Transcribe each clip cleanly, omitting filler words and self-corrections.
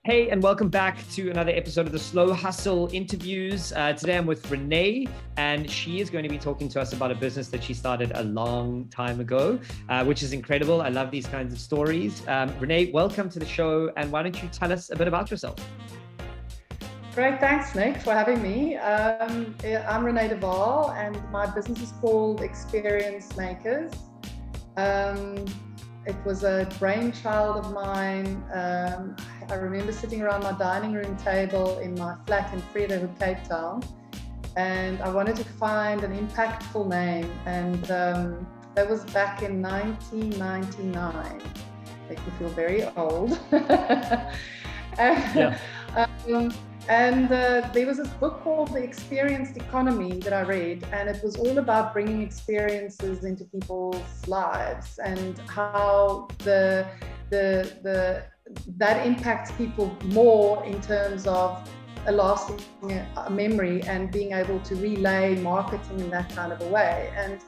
Hey, and welcome back to another episode of the Slow Hustle Interviews. Today I'm with Renee, and she is going to be talking to us about a business that she started a long time ago, which is incredible. I love these kinds of stories. Renee, welcome to the show, and why don't you tell us a bit about yourself? Great, thanks Nick for having me. I'm Renee Duval, and my business is called Experience Makers. It was a brainchild of mine. I remember sitting around my dining room table in my flat in Vredehuk, Cape Town, and I wanted to find an impactful name, and that was back in 1999. Make me feel very old. And there was this book called The Experienced Economy that I read, and it was all about bringing experiences into people's lives and how that impacts people more in terms of a lasting memory and being able to relay marketing in that kind of a way. And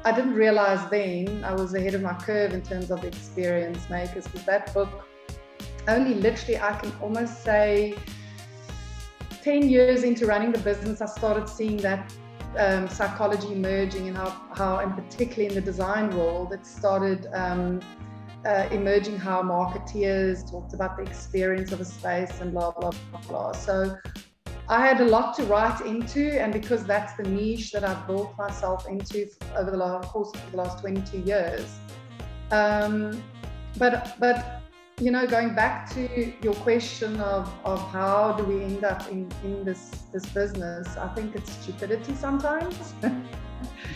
I didn't realize then I was ahead of my curve in terms of the Experience Makers, because that book only literally, I can almost say, 10 years into running the business, I started seeing that psychology emerging, and how, and particularly in the design world, it started emerging how marketeers talked about the experience of a space and blah, blah, blah, blah. So I had a lot to write into, and because that's the niche that I've built myself into over the course of the last 22 years. But you know, going back to your question of how do we end up in this business, I think it's stupidity sometimes.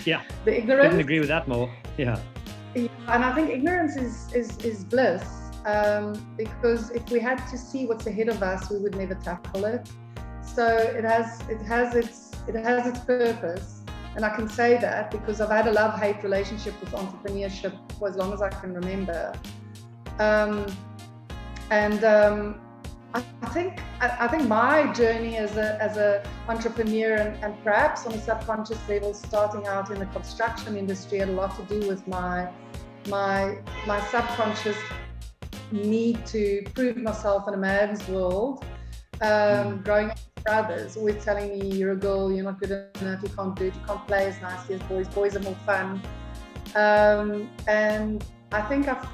Yeah, the ignorance. Couldn't agree with that more. Yeah. And I think ignorance is bliss, because if we had to see what's ahead of us, we would never tackle it. So it has its purpose, and I can say that because I've had a love-hate relationship with entrepreneurship for as long as I can remember. I think my journey as a entrepreneur and perhaps on a subconscious level, starting out in the construction industry, had a lot to do with my subconscious need to prove myself in a man's world. Growing up with brothers, always telling me, "You're a girl, you're not good enough, you can't do it, you can't play as nicely as boys. Boys are more fun." And I think I've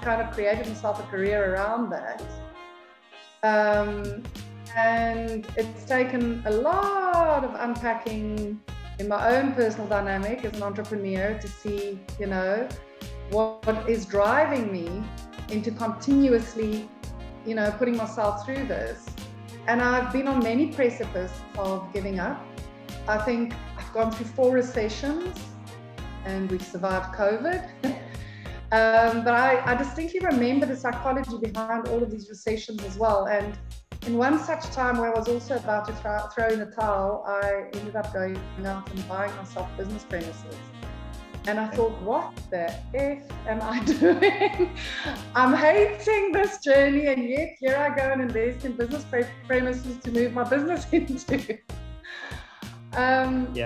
kind of created myself a career around that. And it's taken a lot of unpacking in my own personal dynamic as an entrepreneur to see, you know, what is driving me into continuously, you know, putting myself through this. And I've been on many precipices of giving up. I think I've gone through 4 recessions, and we've survived COVID. But I distinctly remember the psychology behind all of these recessions as well. And in one such time where I was also about to throw in the towel, I ended up going out and buying myself business premises. And I thought, what the F am I doing? I'm hating this journey, and yet here I go and invest in business premises to move my business into. And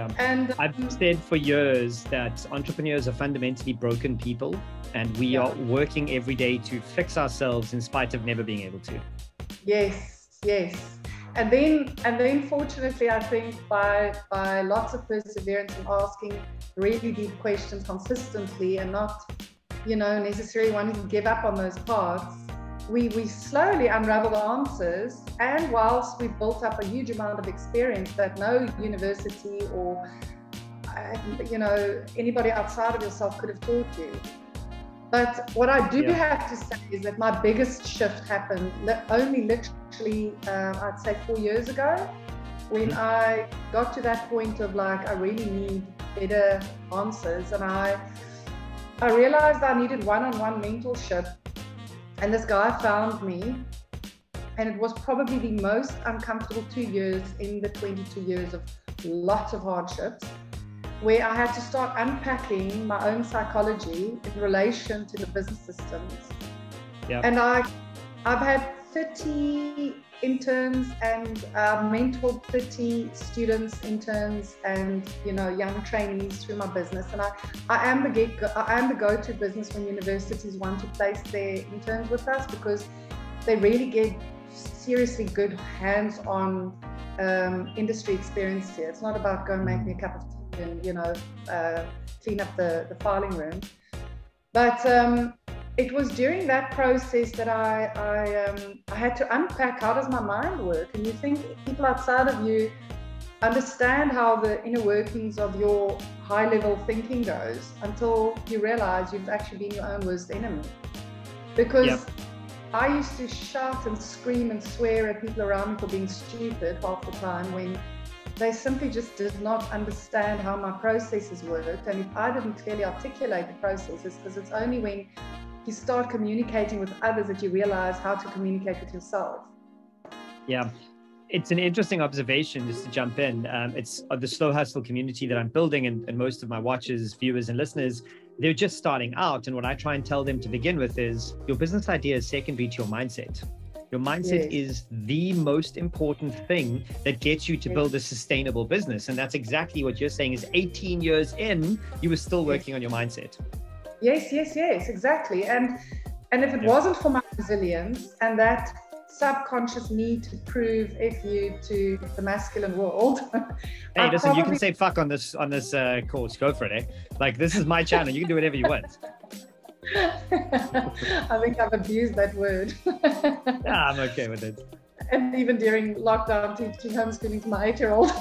I've said for years that entrepreneurs are fundamentally broken people, and we are working every day to fix ourselves in spite of never being able to. Yes. And then fortunately, I think by lots of perseverance and asking really deep questions consistently, and not, you know, necessarily wanting to give up on those paths, we slowly unravel the answers. And whilst we've built up a huge amount of experience that no university or, you know, anybody outside of yourself could have taught you. But what I do have to say is that my biggest shift happened only literally, I'd say 4 years ago, when I got to that point of like, I really need better answers. And I realized I needed one-on-one mentorship. And this guy found me, and it was probably the most uncomfortable 2 years in the 22 years of lots of hardships, where I had to start unpacking my own psychology in relation to the business systems. And I've had 30 interns and mentored 30 students, interns, and, you know, young trainees through my business. And I am the go-to business when universities want to place their interns with us, because they really get seriously good hands-on industry experience here. It's not about go and make me a cup of tea and, you know, clean up the filing room. But it was during that process that I had to unpack, how does my mind work? And you think people outside of you understand how the inner workings of your high-level thinking goes until you realize you've actually been your own worst enemy. Because I used to shout and scream and swear at people around me for being stupid half the time, when they simply just did not understand how my processes worked. And if I didn't clearly articulate the processes, because it's only when you start communicating with others that you realize how to communicate with yourself. Yeah. It's an interesting observation, just to jump in. It's the Slow Hustle community that I'm building, and most of my watchers, viewers, and listeners, they're just starting out. And what I try and tell them to begin with is your business idea is secondary to your mindset. Your mindset is the most important thing that gets you to build a sustainable business. And that's exactly what you're saying, is 18 years in, you were still working on your mindset. Yes, exactly. And if it wasn't for my resilience and that subconscious need to prove you to the masculine world. Hey, listen, you can say fuck on this course. Go for it, eh? Like, this is my channel. You can do whatever you want. I think I've abused that word. Yeah, I'm okay with it. And even during lockdown, teaching homeschooling to my 8-year-old.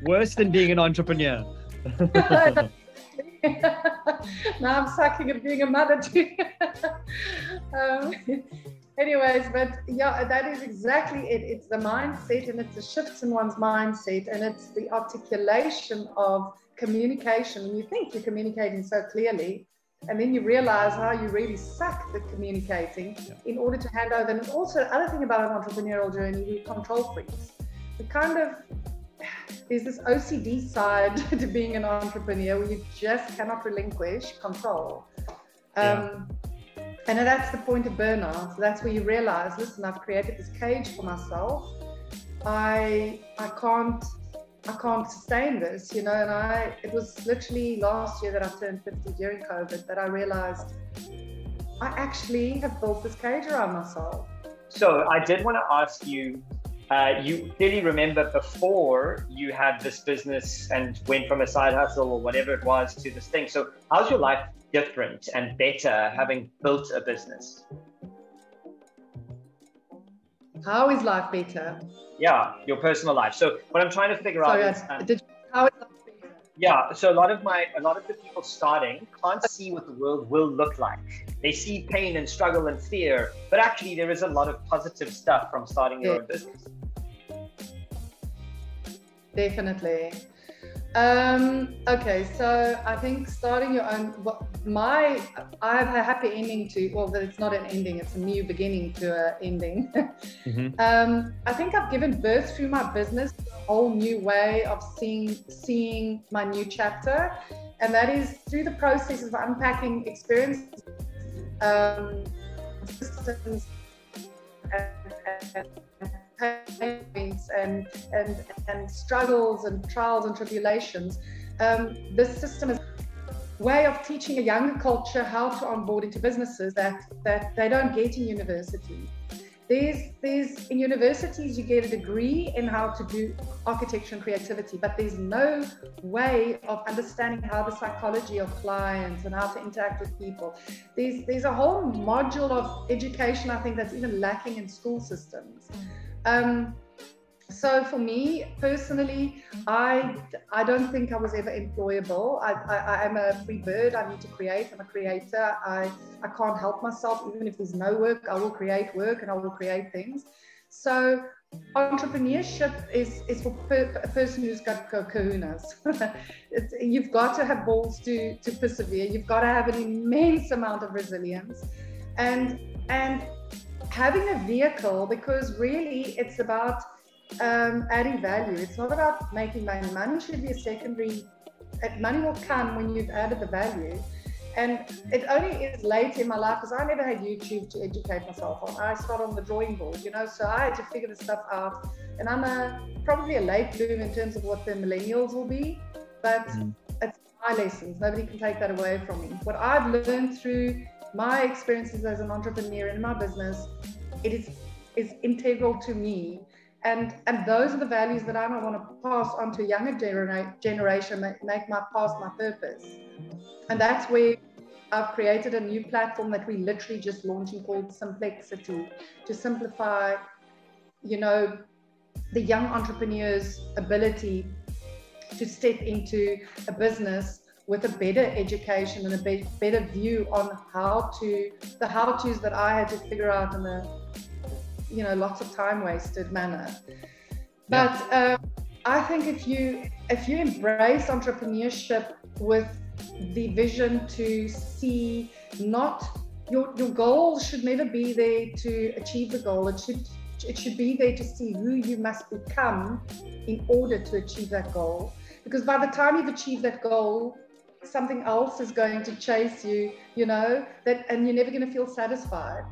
Worse than being an entrepreneur. Now I'm sucking at being a mother too. Anyways, but yeah, that is exactly it. It's the mindset, and it's the shifts in one's mindset, and it's the articulation of communication. And you think you're communicating so clearly, and then you realize how you really suck at communicating in order to hand over. And also, the other thing about an entrepreneurial journey, we're control freaks. There's this OCD side to being an entrepreneur where you just cannot relinquish control. And that's the point of burnout. So that's where you realize, listen, I've created this cage for myself. I can't sustain this, you know. And it was literally last year that I turned 50 during COVID that I realized I actually have built this cage around myself. So I did want to ask you, you clearly remember before you had this business and went from a side hustle or whatever it was to this thing. So how's your life different and better having built a business? How is life better? Yeah, your personal life. So what I'm trying to figure out is how is life better? Yeah, so a lot of the people starting can't see what the world will look like. They see pain and struggle and fear, but actually there is a lot of positive stuff from starting your own business. Definitely. Okay, so I think starting your own, I have a happy ending to, well, it's not an ending, it's a new beginning to an ending. I think I've given birth through my business to a whole new way of seeing my new chapter, and that is through the process of unpacking experiences, systems, and struggles and trials and tribulations. This system is a way of teaching a younger culture how to onboard into businesses that they don't get in university. There's in universities you get a degree in how to do architecture and creativity, but there's no way of understanding how the psychology of clients and how to interact with people. There's a whole module of education, I think, that's even lacking in school systems. So for me personally, I don't think I was ever employable. I am a free bird. I need to create. I'm a creator. I can't help myself. Even if there's no work, I will create work and I will create things. So entrepreneurship is for a person who's got kahunas. You've got to have balls to persevere. You've got to have an immense amount of resilience and having a vehicle, because really it's about adding value. It's not about making money. Money should be a secondary. Money will come when you've added the value. And it only is late in my life because I never had YouTube to educate myself on. I started on the drawing board, you know, so I had to figure this stuff out. And I'm probably a late bloomer in terms of what the millennials will be, but it's my lessons. Nobody can take that away from me. What I've learned through my experiences as an entrepreneur in my business is integral to me. And those are the values that I don't want to pass on to a younger generation, make my past my purpose. And that's where I've created a new platform that we literally just launching called Simplexity, to simplify, you know, the young entrepreneur's ability to step into a business with a better education and a better view on the how-tos that I had to figure out in a, you know, lots of time wasted manner. But I think if you embrace entrepreneurship with the vision to see, not your goal should never be there to achieve the goal. It should be there to see who you must become in order to achieve that goal. Because by the time you've achieved that goal, something else is going to chase you, you know, and you're never going to feel satisfied.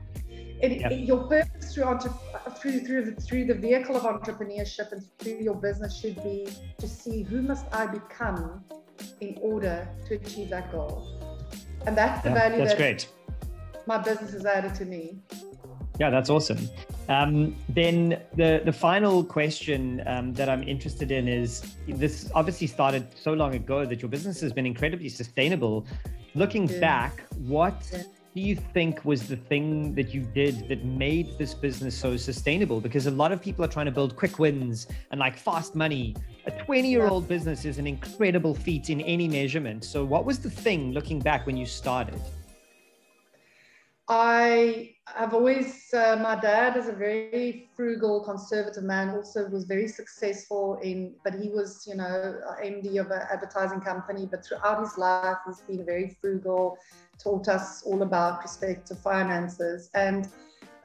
Your purpose through the vehicle of entrepreneurship and through your business should be to see who must I become in order to achieve that goal. And that's the value that's that great. My business has added to me. Yeah, that's awesome. Then the final question that I'm interested in is, this obviously started so long ago that your business has been incredibly sustainable. Looking back, what do you think was the thing that you did that made this business so sustainable? Because a lot of people are trying to build quick wins and like fast money. A 20-year-old business is an incredible feat in any measurement. So what was the thing looking back when you started? I've always, my dad is a very frugal, conservative man, also was very successful but he was, you know, MD of an advertising company, but throughout his life, he's been very frugal, taught us all about perspective finances. And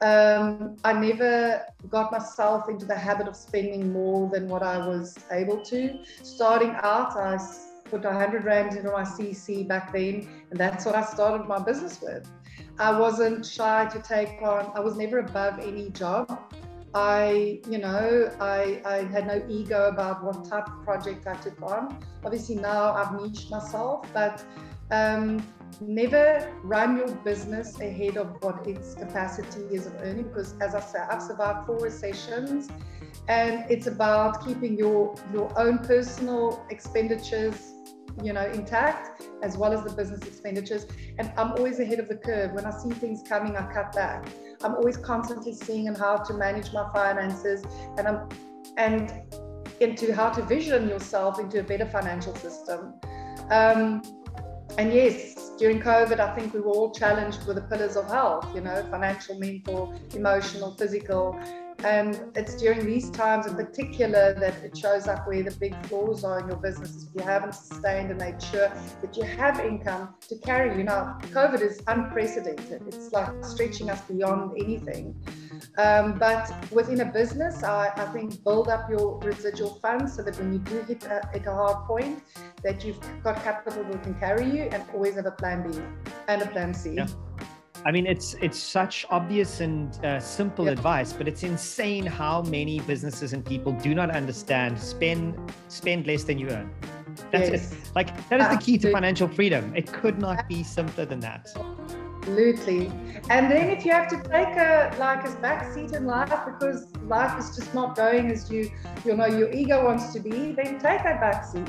I never got myself into the habit of spending more than what I was able to. Starting out, I put 100 Rand into my CC back then, and that's what I started my business with. I wasn't shy to take on, I was never above any job. I had no ego about what type of project I took on. Obviously now I've niched myself, but never run your business ahead of what its capacity is of earning, because as I say, I've survived 4 recessions, and it's about keeping your own personal expenditures, you know, intact, as well as the business expenditures. And I'm always ahead of the curve. When I see things coming, I cut back. I'm always constantly seeing how to manage my finances, and into how to vision yourself into a better financial system. And yes, during COVID, I think we were all challenged with the pillars of health, you know, financial, mental, emotional, physical. And it's during these times in particular that it shows up where the big flaws are in your business. If you haven't sustained and made sure that you have income to carry you. Now, COVID is unprecedented. It's like stretching us beyond anything. But within a business, I think build up your residual funds so that when you do hit a hard point, that you've got capital that can carry you, and always have a plan B and a plan C. Yeah. I mean, it's such obvious and simple advice, but it's insane how many businesses and people do not understand spend less than you earn. That's it. Like, that is the key to financial freedom. It could not be simpler than that. Absolutely. And then if you have to take a back seat in life because life is just not going as your ego wants to be, then take that back seat.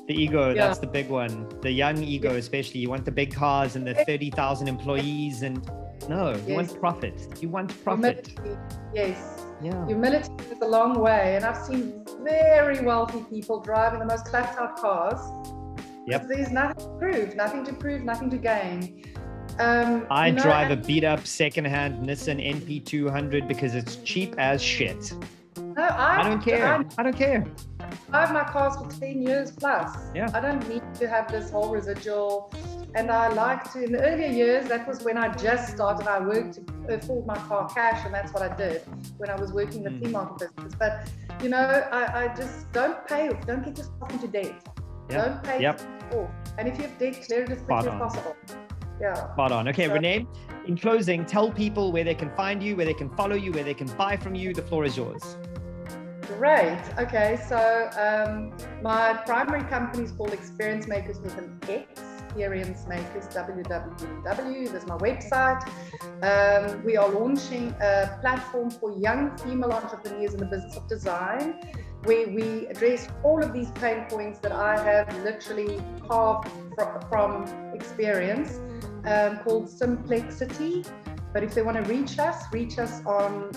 The ego, that's the big one. The young ego, especially. You want the big cars and the 30,000 employees, and you want profit. You want profit. Humility. Yes. Yeah. Humility is a long way. And I've seen very wealthy people driving the most clapped out cars. Yep. There's nothing to prove, nothing to gain. I drive a beat up secondhand Nissan NP200 because it's cheap as shit. No, I don't care. I have my cars for 10 years plus. Yeah. I don't need to have this whole residual. And I like to, in the earlier years, that was when I just started. I worked to afford my car cash, and that's what I did when I was working in the flea market business. But, you know, I just don't get yourself into debt. Yeah. Don't pay off. And if you have debt, clear it as quickly as possible. Yeah. Spot on. Okay, Renee, in closing, tell people where they can find you, where they can follow you, where they can buy from you. The floor is yours. Great. Okay, so my primary company is called Experience Makers with an X. Experience Makers, www. There's my website. We are launching a platform for young female entrepreneurs in the business of design, where we address all of these pain points that I have literally carved from experience, called Simplexity. But if they want to reach us on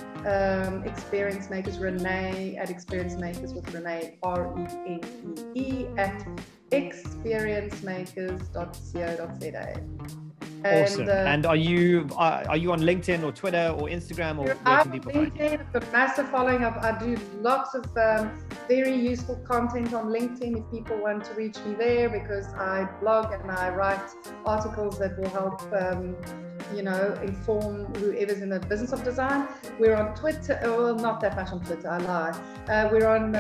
Experience Makers, Renee at Experience Makers with Renee, RENEE at experiencemakers.co.za. Awesome. And are you on LinkedIn or Twitter or Instagram, or where can people find you? I've got a massive following. I do lots of very useful content on LinkedIn if people want to reach me there, because I blog and I write articles that will help inform whoever's in the business of design. We're on Twitter, well, not that much on Twitter, I lie. We're on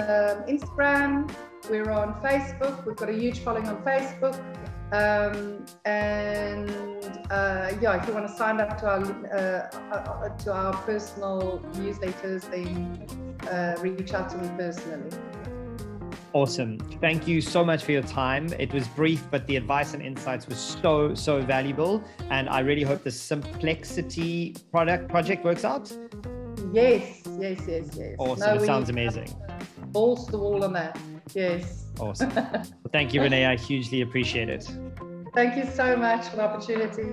Instagram, we're on Facebook. We've got a huge following on Facebook. If you want to sign up to our personal newsletters, then reach out to me personally. Awesome. Thank you so much for your time. It was brief, but the advice and insights was so valuable. And I really hope the Simplexity project works out. Yes. Awesome. It sounds amazing. Balls to the wall on that. Yes. Awesome. Well, thank you, Renee. I hugely appreciate it. Thank you so much for the opportunity.